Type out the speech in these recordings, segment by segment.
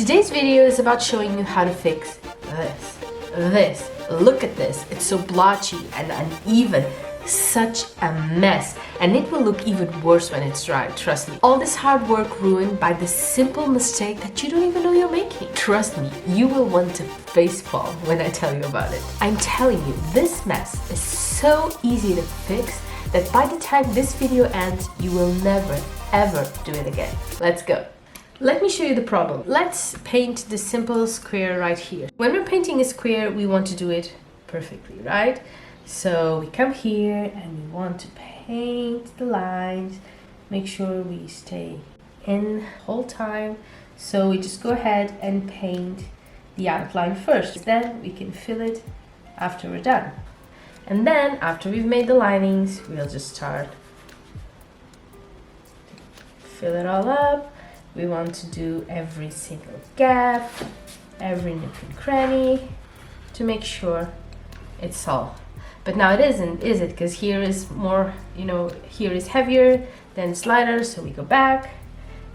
Today's video is about showing you how to fix this. Look at this. It's so blotchy and uneven. Such a mess. And it will look even worse when it's dry, trust me. All this hard work ruined by this simple mistake that you don't even know you're making. Trust me, you will want to facepalm when I tell you about it. I'm telling you, this mess is so easy to fix that by the time this video ends, you will never, ever do it again. Let's go. Let me show you the problem. Let's paint the simple square right here. When we're painting a square, we want to do it perfectly, right? So we come here and we want to paint the lines, make sure we stay in the whole time. So we just go ahead and paint the outline first. Then we can fill it after we're done. And then after we've made the linings, we'll just start to fill it all up. We want to do every single gap, every nook and cranny to make sure it's all. But now it isn't, is it? Because here is more, here is heavier, then it's lighter, so we go back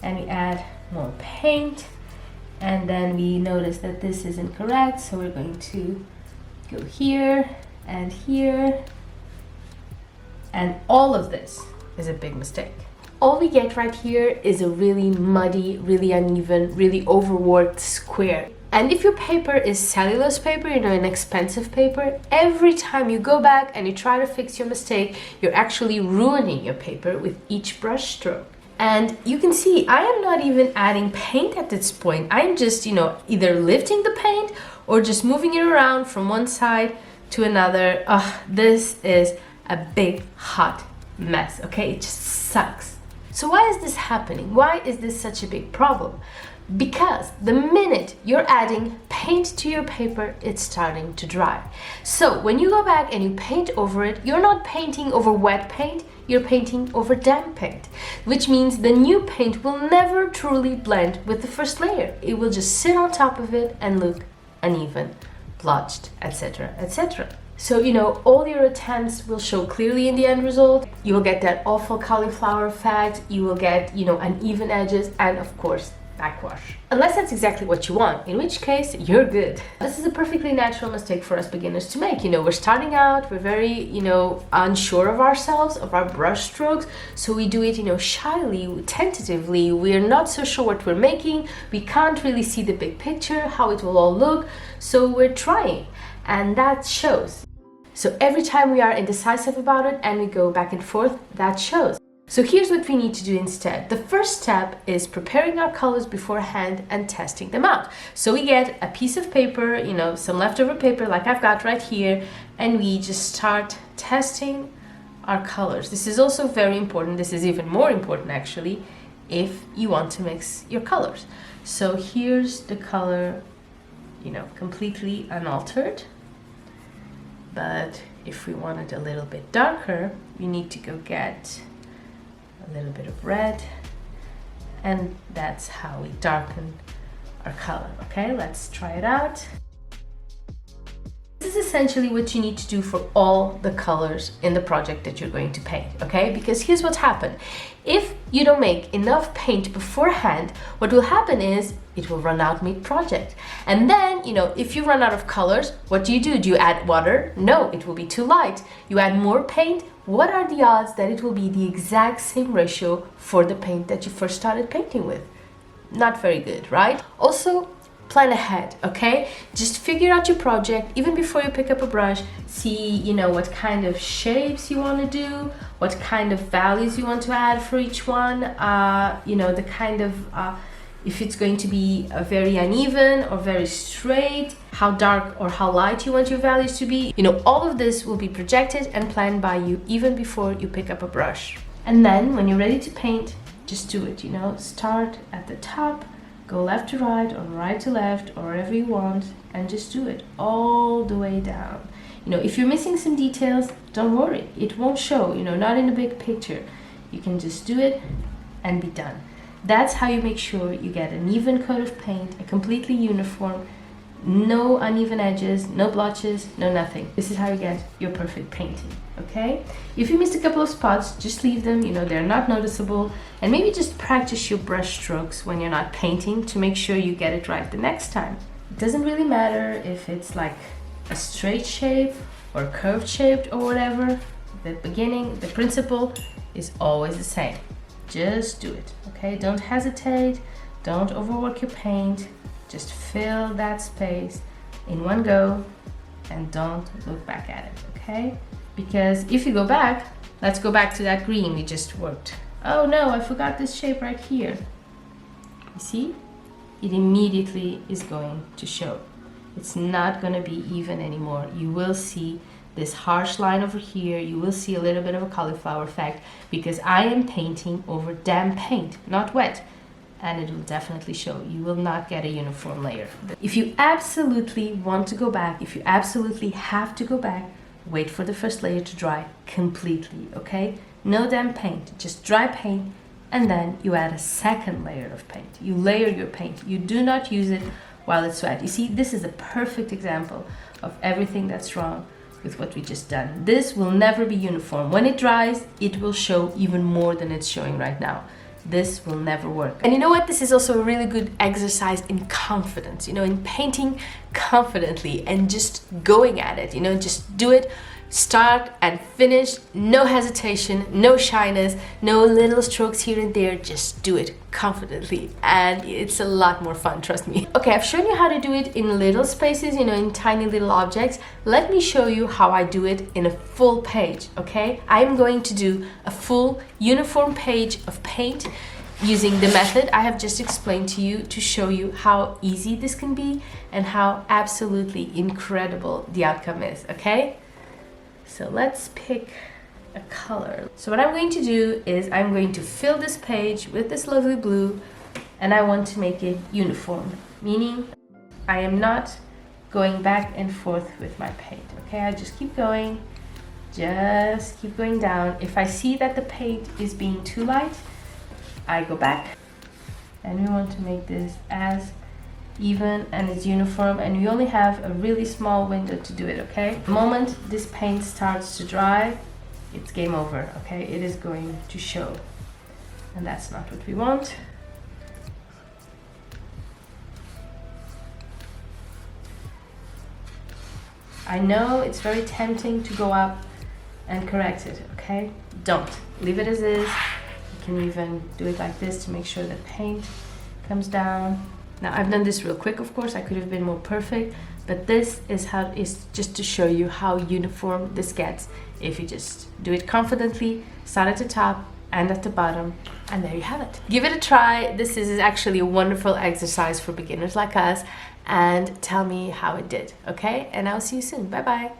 and we add more paint. And then we notice that this isn't correct, so we're going to go here and here. And all of this is a big mistake. All we get right here is a really muddy, really uneven, really overworked square. And if your paper is cellulose paper, an expensive paper, every time you go back and you try to fix your mistake, you're actually ruining your paper with each brush stroke. And you can see, I am not even adding paint at this point. I'm just, either lifting the paint or just moving it around from one side to another. This is a big, hot mess, okay? It just sucks. So why is this happening? Why is this such a big problem? Because the minute you're adding paint to your paper, it's starting to dry. So when you go back and you paint over it, you're not painting over wet paint, you're painting over damp paint, which means the new paint will never truly blend with the first layer. It will just sit on top of it and look uneven, blotched, etc., etc. So, all your attempts will show clearly in the end result. You will get that awful cauliflower effect, you will get, uneven edges, and of course, backwash. Unless that's exactly what you want, in which case you're good. This is a perfectly natural mistake for us beginners to make. We're starting out, we're very, unsure of ourselves, of our brush strokes, so we do it, shyly, tentatively. We're not so sure what we're making. We can't really see the big picture, how it will all look, so we're trying, and that shows. So every time we are indecisive about it and we go back and forth, that shows. So here's what we need to do instead. The first step is preparing our colors beforehand and testing them out. So we get a piece of paper, some leftover paper like I've got right here, and we just start testing our colors. This is also very important. This is even more important actually if you want to mix your colors. So here's the color, completely unaltered. But if we want it a little bit darker, we need to go get a little bit of red, and that's how we darken our color. Okay, let's try it out. This is essentially what you need to do for all the colors in the project that you're going to paint, okay? Because here's what's happened. If you don't make enough paint beforehand, what will happen is it will run out mid-project. And then, if you run out of colors, what do? Do you add water? No, it will be too light. You add more paint. What are the odds that it will be the exact same ratio for the paint that you first started painting with? Not very good, right? Also, plan ahead, okay? Just figure out your project even before you pick up a brush. See, what kind of shapes you want to do, what kind of values you want to add for each one, the kind of, if it's going to be very uneven or very straight, how dark or how light you want your values to be. All of this will be projected and planned by you even before you pick up a brush. And then when you're ready to paint, just do it, start at the top, go left to right or right to left or wherever you want, and just do it all the way down. If you're missing some details, don't worry, it won't show, not in the big picture. You can just do it and be done. That's how you make sure you get an even coat of paint, a completely uniform, No uneven edges, no blotches, no nothing. This is how you get your perfect painting, okay? If you missed a couple of spots, just leave them, you know, they're not noticeable. And maybe just practice your brush strokes when you're not painting to make sure you get it right the next time. It doesn't really matter if it's like a straight shape or curved shaped or whatever. The beginning, the principle is always the same. Just do it, okay? Don't hesitate, don't overwork your paint. Just fill that space in one go and don't look back at it, okay? Because if you go back, let's go back to that green we just worked. Oh no, I forgot this shape right here. You see? It immediately is going to show. It's not going to be even anymore. You will see this harsh line over here. You will see a little bit of a cauliflower effect because I am painting over damp paint, not wet. And it will definitely show. You will not get a uniform layer. If you absolutely want to go back, if you absolutely have to go back, wait for the first layer to dry completely, okay? No damp paint, just dry paint, and then you add a second layer of paint. You layer your paint. You do not use it while it's wet. You see, this is a perfect example of everything that's wrong with what we just done. This will never be uniform. When it dries, it will show even more than it's showing right now. This will never work. And you know what? This is also a really good exercise in confidence, you know, in painting confidently and just going at it, you know, just do it, start and finish, no hesitation, no shyness, no little strokes here and there, just do it confidently and it's a lot more fun, trust me. Okay, I've shown you how to do it in little spaces, you know, in tiny little objects. Let me show you how I do it in a full page, okay? I'm going to do a full uniform page of paint using the method I have just explained to you to show you how easy this can be and how absolutely incredible the outcome is, okay? So let's pick a color. So what I'm going to do is I'm going to fill this page with this lovely blue and I want to make it uniform, meaning I am not going back and forth with my paint, okay? I just keep going down. If I see that the paint is being too light, I go back and we want to make this as even and it's uniform and we only have a really small window to do it, okay? The moment this paint starts to dry, it's game over, okay? It is going to show and that's not what we want. I know it's very tempting to go up and correct it, okay? Don't. Leave it as is. You can even do it like this to make sure that paint comes down. Now I've done this real quick, of course, I could have been more perfect, but this is just to show you how uniform this gets if you just do it confidently, start at the top and at the bottom, and there you have it. Give it a try. This is actually a wonderful exercise for beginners like us, and tell me how it did, okay? And I'll see you soon. Bye bye.